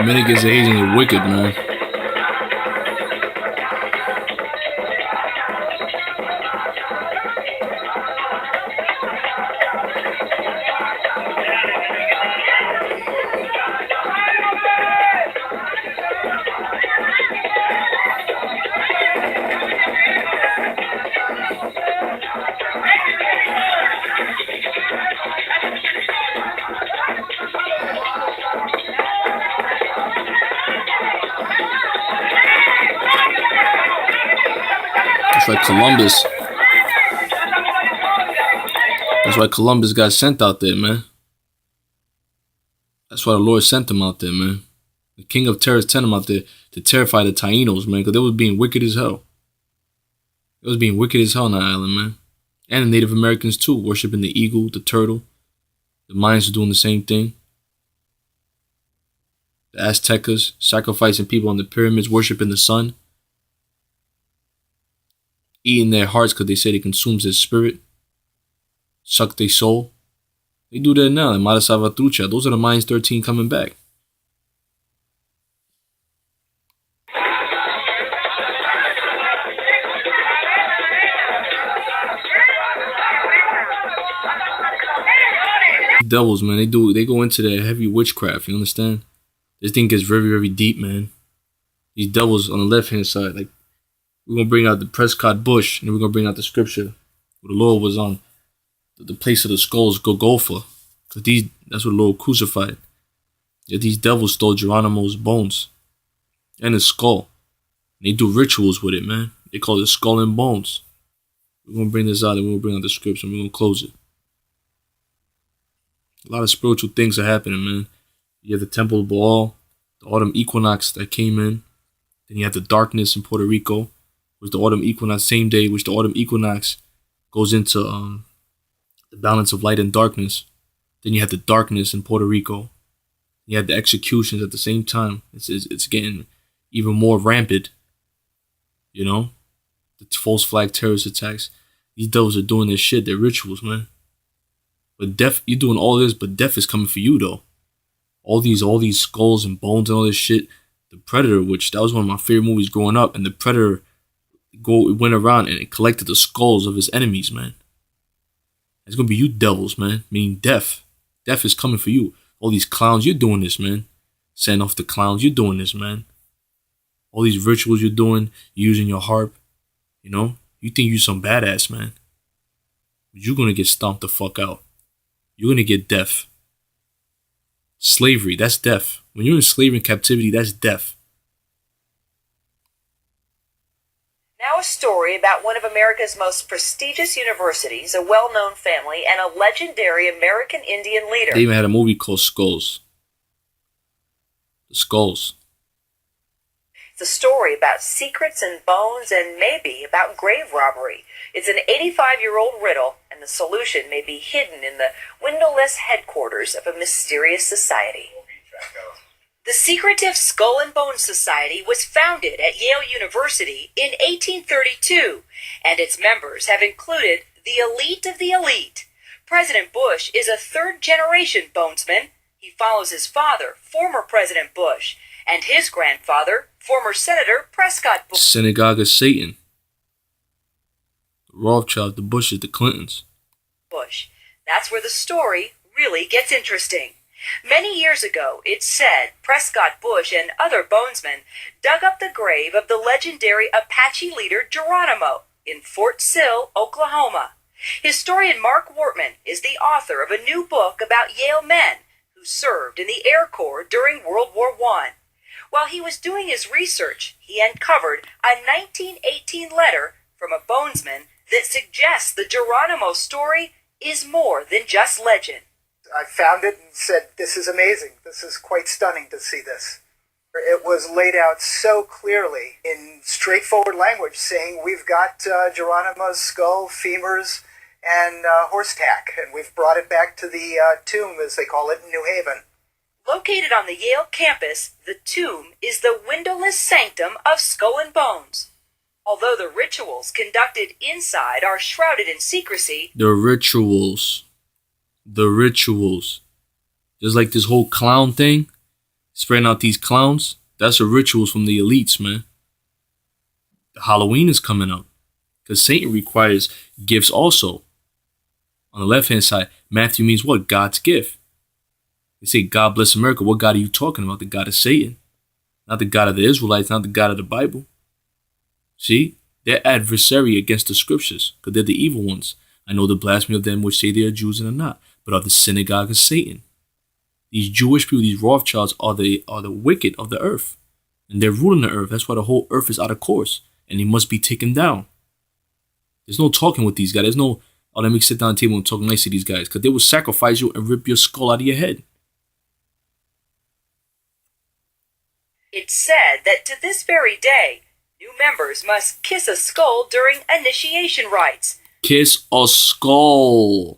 Men against the Asians are wicked, man. It's like Columbus. That's why Columbus got sent out there, man. That's why the Lord sent him out there, man. The King of Terror sent him out there to terrify the Tainos, man, because they was being wicked as hell. It was being wicked as hell on that island, man. And the Native Americans, too, worshiping the eagle, the turtle. The Mayans were doing the same thing. The Aztecas, sacrificing people on the pyramids, worshiping the sun. Eating their hearts because they say it consumes their spirit. Suck their soul. They do that now, like Mara Salvatrucha. Those are the Mayans 13 coming back. Devils, man, they go into their heavy witchcraft, you understand? This thing gets very, very deep, man. These devils on the left-hand side, like, we're going to bring out the Prescott bush, and then we're going to bring out the scripture where the Lord was on the place of the skulls, Golgotha. Because that's what the Lord crucified. Yeah, these devils stole Geronimo's bones and his skull. And they do rituals with it, man. They call it skull and bones. We're going to bring this out, and we're going to bring out the scripture, and we're going to close it. A lot of spiritual things are happening, man. You have the Temple of Baal, the autumn equinox that came in. Then you have the darkness in Puerto Rico, which the autumn equinox, same day, which the autumn equinox goes into the balance of light and darkness. Then you have the darkness in Puerto Rico. You have the executions at the same time. It's getting even more rampant, you know? The false flag terrorist attacks. These devils are doing their shit, their rituals, man. But death, you're doing all this, but death is coming for you, though. All these skulls and bones and all this shit. The Predator, which that was one of my favorite movies growing up, and the Predator went around and it collected the skulls of his enemies, man. It's gonna be you devils, man. Meaning death. Death is coming for you. All these clowns, you're doing this, man. Send off the clowns, you're doing this, man. All these rituals you're doing, using your harp, you know? You think you're some badass, man. But you're gonna get stomped the fuck out. You're gonna get death. Slavery, that's death. When you're in slavery and captivity, that's death. Now a story about one of America's most prestigious universities, a well-known family, and a legendary American Indian leader. They even had a movie called Skulls. The Skulls. It's a story about secrets and bones and maybe about grave robbery. It's an 85-year-old riddle, and the solution may be hidden in the windowless headquarters of a mysterious society. The secretive Skull and Bones Society was founded at Yale University in 1832, and its members have included the elite of the elite. President Bush is a third-generation bonesman. He follows his father, former President Bush, and his grandfather, former Senator Prescott Bush. Synagogue of Satan. The Rothschild, the Bushes, the Clintons. Bush. That's where the story really gets interesting. Many years ago, it's said Prescott Bush and other bonesmen dug up the grave of the legendary Apache leader Geronimo in Fort Sill, Oklahoma. Historian Mark Wortman is the author of a new book about Yale men who served in the Air Corps during World War I. While he was doing his research, he uncovered a 1918 letter from a bonesman that suggests the Geronimo story is more than just legend. I found it and said, this is amazing. This is quite stunning to see this. It was laid out so clearly in straightforward language, saying we've got Geronimo's skull, femurs, and horse tack, and we've brought it back to the tomb, as they call it, in New Haven. Located on the Yale campus, the tomb is the windowless sanctum of Skull and Bones. Although the rituals conducted inside are shrouded in secrecy, The rituals. Just like this whole clown thing. Spreading out these clowns, that's the rituals from the elites, man. The Halloween is coming up. Because Satan requires gifts also. On the left-hand side, Matthew means what? God's gift. They say, God bless America. What God are you talking about? The God of Satan. Not the God of the Israelites, not the God of the Bible. See? They're adversary against the scriptures, because they're the evil ones. I know the blasphemy of them which say they are Jews and are not, but are the synagogue of Satan. These Jewish people, these Rothschilds, are the wicked of the earth. And they're ruling the earth. That's why the whole earth is out of course. And they must be taken down. There's no talking with these guys. There's no, oh, let me sit down at the table and talk nice to these guys. Because they will sacrifice you and rip your skull out of your head. It's said that to this very day, new members must kiss a skull during initiation rites. Kiss a skull.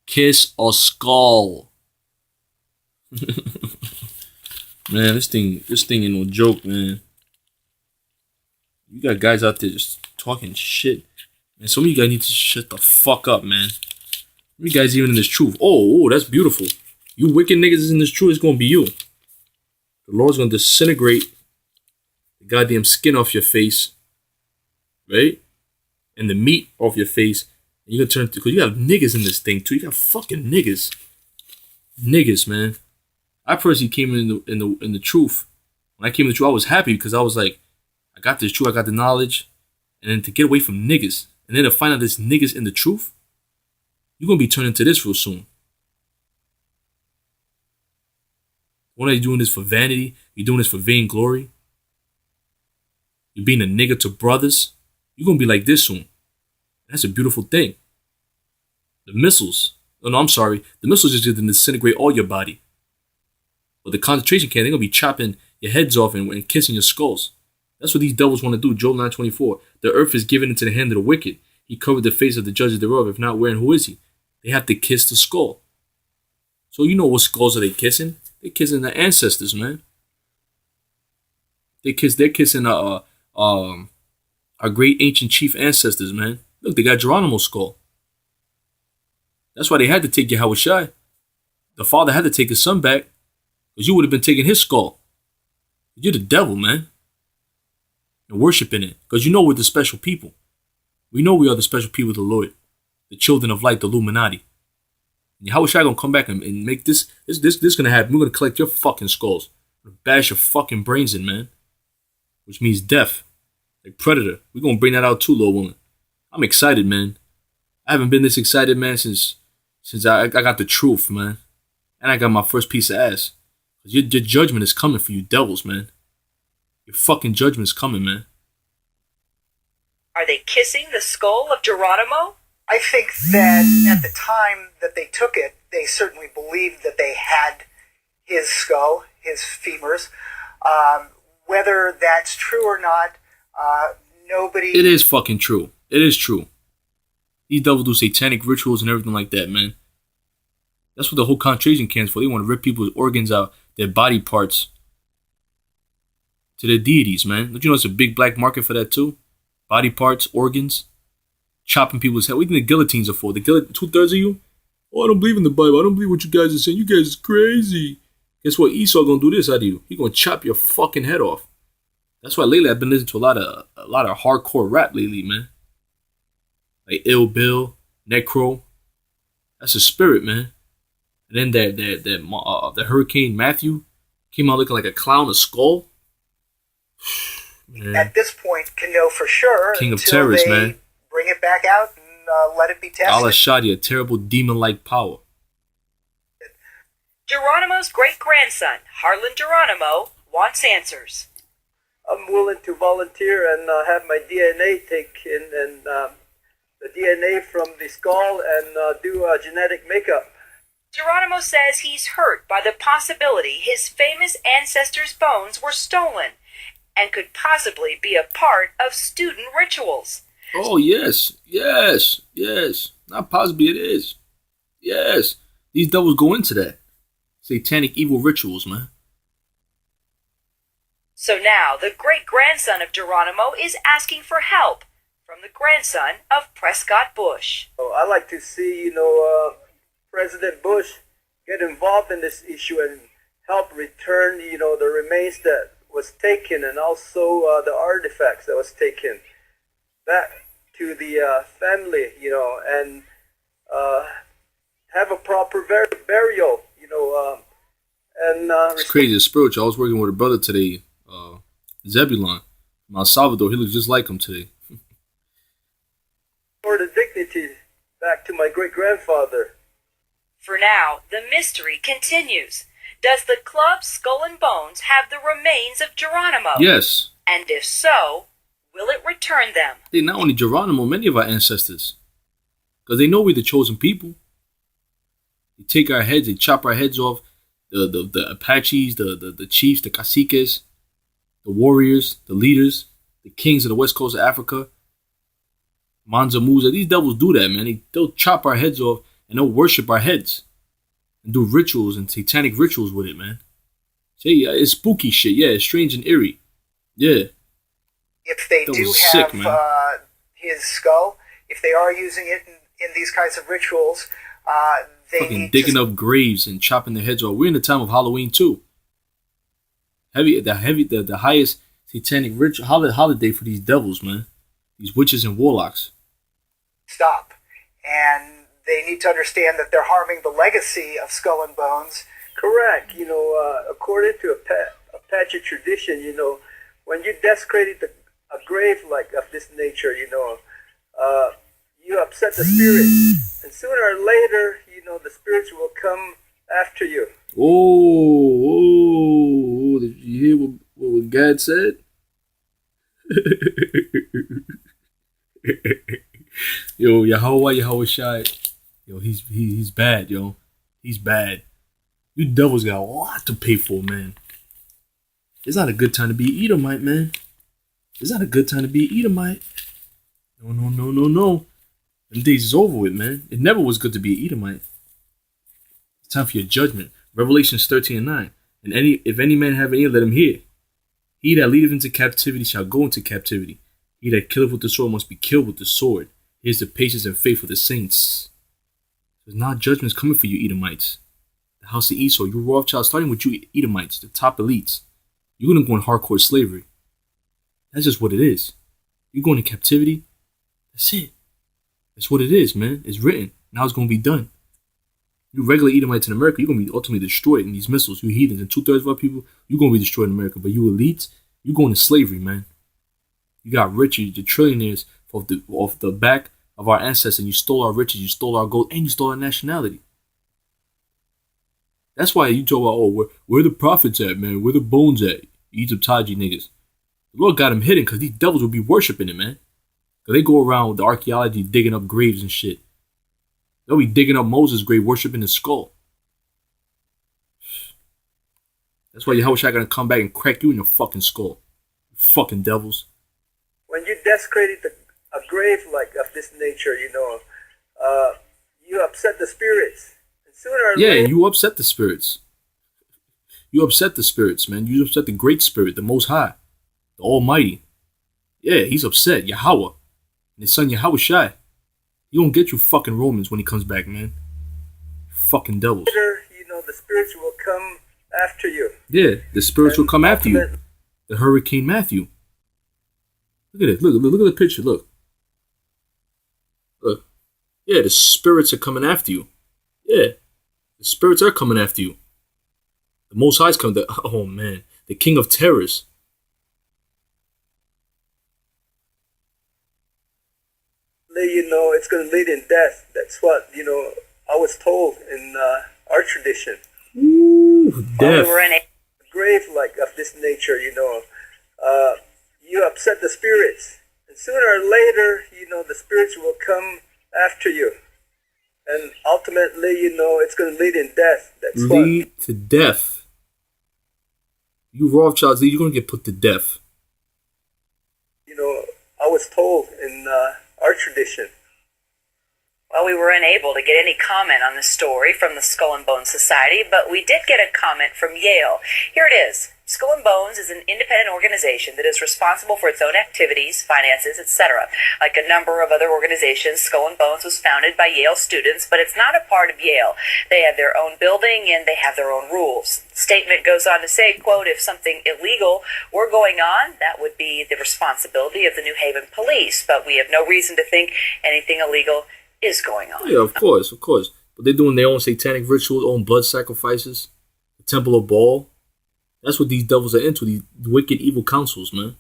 Kiss a skull. Man, this thing ain't no joke, man. You got guys out there just talking shit. Man, some of you guys need to shut the fuck up, man. You guys even in this truth. Oh, that's beautiful. You wicked niggas is in this truth, it's gonna be you. The Lord's gonna disintegrate the goddamn skin off your face. Right? And the meat off your face. And you're gonna turn to, because you got niggas in this thing too. You got fucking niggas. Niggas, man. I personally came in the truth. When I came in the truth, I was happy because I was like, I got this truth, I got the knowledge. And then to get away from niggas, and then to find out there's niggas in the truth, you're gonna be turning into this real soon. What are you doing this for vanity? You're doing this for vainglory? You're being a nigga to brothers? You're gonna be like this soon. That's a beautiful thing. The missiles. Oh, no, I'm sorry. The missiles just gonna disintegrate all your body. But the concentration camp, they're gonna be chopping your heads off and kissing your skulls. That's what these devils want to do. Job 9:24. The earth is given into the hand of the wicked. He covered the face of the judges thereof. If not, where and who is he? They have to kiss the skull. So you know what skulls are they kissing? They're kissing their ancestors, man. They're kissing our great ancient chief ancestors, man. Look, they got Geronimo's skull. That's why they had to take Yahushua. The father had to take his son back, because you would have been taking his skull. You're the devil, man. And worshiping it. Because you know we're the special people. We know we are the special people of the Lord. The children of light, the Illuminati. And Yahushua gonna come back and make this gonna happen. We're gonna collect your fucking skulls. We're gonna bash your fucking brains in, man. Which means death. Like Predator. We're gonna bring that out too, little woman. I'm excited, man. I haven't been this excited, man, since I got the truth, man. And I got my first piece of ass. Your judgment is coming for you devils, man. Your fucking judgment is coming, man. Are they kissing the skull of Geronimo? I think that at the time that they took it, they certainly believed that they had his skull, his femurs. Whether that's true or not, nobody... It is fucking true. It is true. These devils do satanic rituals and everything like that, man. That's what the whole concentration camp's for. They want to rip people's organs out, their body parts, to their deities, man. Don't you know it's a big black market for that too? Body parts, organs, chopping people's head. What do you think the guillotines are for? The 2/3 of you? Oh, I don't believe in the Bible. I don't believe what you guys are saying. You guys is crazy. Guess what? Esau gonna do this out of you. He gonna chop your fucking head off. That's why lately I've been listening to a lot of hardcore rap lately, man. Like Ill Bill, Necro. That's a spirit, man. And then the Hurricane Matthew came out looking like a clown, a skull. Man. At this point, can know for sure King of until terrorists, they man. bring it back out and let it be tested. Allah Shadi, a terrible demon-like power. Geronimo's great-grandson, Harlan Geronimo, wants answers. I'm willing to volunteer and have my DNA taken and the DNA from the skull and do a genetic makeup. Geronimo says he's hurt by the possibility his famous ancestors' bones were stolen and could possibly be a part of student rituals. Oh, yes. Not possibly, it is. Yes. These devils go into that. Satanic evil rituals, man. So now the great-grandson of Geronimo is asking for help from the grandson of Prescott Bush. So I like to see, President Bush get involved in this issue and help return, the remains that was taken, and also the artifacts that was taken back to the family, and have a proper burial, It's crazy. It's spiritual. I was working with a brother today, Zebulon from El Salvador. He looks just like him today. restore the dignity back to my great-grandfather. For now, the mystery continues. Does the club Skull and Bones have the remains of Geronimo? Yes. And if so, will it return them? They not only Geronimo, many of our ancestors. Because they know we're the chosen people. They take our heads, they chop our heads off. The Apaches, the chiefs, the caciques, the warriors, the leaders, the kings of the west coast of Africa, Mansa Musa. These devils do that, man. They'll chop our heads off and they'll worship our heads and do rituals and satanic rituals with it, man. Say, it's spooky shit. Yeah, it's strange and eerie. Yeah. If they That do was have sick, man. His skull, if they are using it in these kinds of rituals, they Fucking need digging to up graves and chopping their heads off. We're in the time of Halloween too. The highest satanic holiday for these devils, man. These witches and warlocks. stop. And they need to understand that they're harming the legacy of Skull and Bones. Correct. According to Apache tradition, when you desecrated a grave like of this nature, you upset the spirits, and sooner or later, the spirits will come after you. Oh, did you hear what God said? Yo, Yahweh Shai. Yo, he's bad, yo. He's bad. You devils got a lot to pay for, man. It's not a good time to be Edomite, man. It's not a good time to be Edomite. No. Them days is over with, man. It never was good to be Edomite. It's time for your judgment. Revelations 13:9. And if any man have an ear, let him hear. He that leadeth into captivity shall go into captivity. He that killeth with the sword must be killed with the sword. Here's the patience and faith of the saints. There's not judgments coming for you, Edomites. The house of Esau, you Rothschild, starting with you Edomites, the top elites. You're going to go in hardcore slavery. That's just what it is. You're going to captivity. That's it. That's what it is, man. It's written. Now it's going to be done. You regular Edomites in America, you're going to be ultimately destroyed in these missiles. You heathens and 2/3 of our people, you're going to be destroyed in America. But you elites, you're going to slavery, man. You got rich, the trillionaires off the back of our ancestors. And you stole our riches, you stole our gold, and you stole our nationality. That's why you talk about, where the prophets at, man? Where the bones at? Egypt Taji niggas. The Lord got them hidden because these devils will be worshiping it, man. Because they go around with the archaeology digging up graves and shit. They'll be digging up Moses' grave, worshiping his skull. That's why Yahweh Shai gonna come back and crack you in your fucking skull. You fucking devils. When you desecrated a grave like of this nature, you upset the spirits. And sooner or later, you upset the spirits. You upset the spirits, man. You upset the great spirit, the Most High, the Almighty. Yeah, he's upset. Yahweh. And his son Yahweh Shai. He won't get you fucking Romans when he comes back, man. Fucking devils. later, the spirits will come after you. Yeah, the spirits will And come after you. ultimate- The Hurricane Matthew. Look at it. Look at the picture. Look. Yeah, the spirits are coming after you. Yeah, the spirits are coming after you. The Most High's coming. Oh man, the King of Terrors. It's going to lead in death. That's what, I was told in our tradition. Ooh, We death. were in a A grave like of this nature, you upset the spirits. And sooner or later, the spirits will come after you. And ultimately, it's going to lead in death. That's what, Lead to death. You Rothschilds, you're gonna get put to death. I was told in our tradition. Well, we were unable to get any comment on this story from the Skull and Bones Society, but we did get a comment from Yale. Here it is. Skull and Bones is an independent organization that is responsible for its own activities, finances, etc. Like a number of other organizations, Skull and Bones was founded by Yale students, but it's not a part of Yale. They have their own building and they have their own rules. The statement goes on to say, quote, if something illegal were going on, that would be the responsibility of the New Haven police, but we have no reason to think anything illegal is going on. Yeah, of course. But they're doing their own satanic rituals, own blood sacrifices, the Temple of Baal. That's what these devils are into, these wicked, evil councils, man.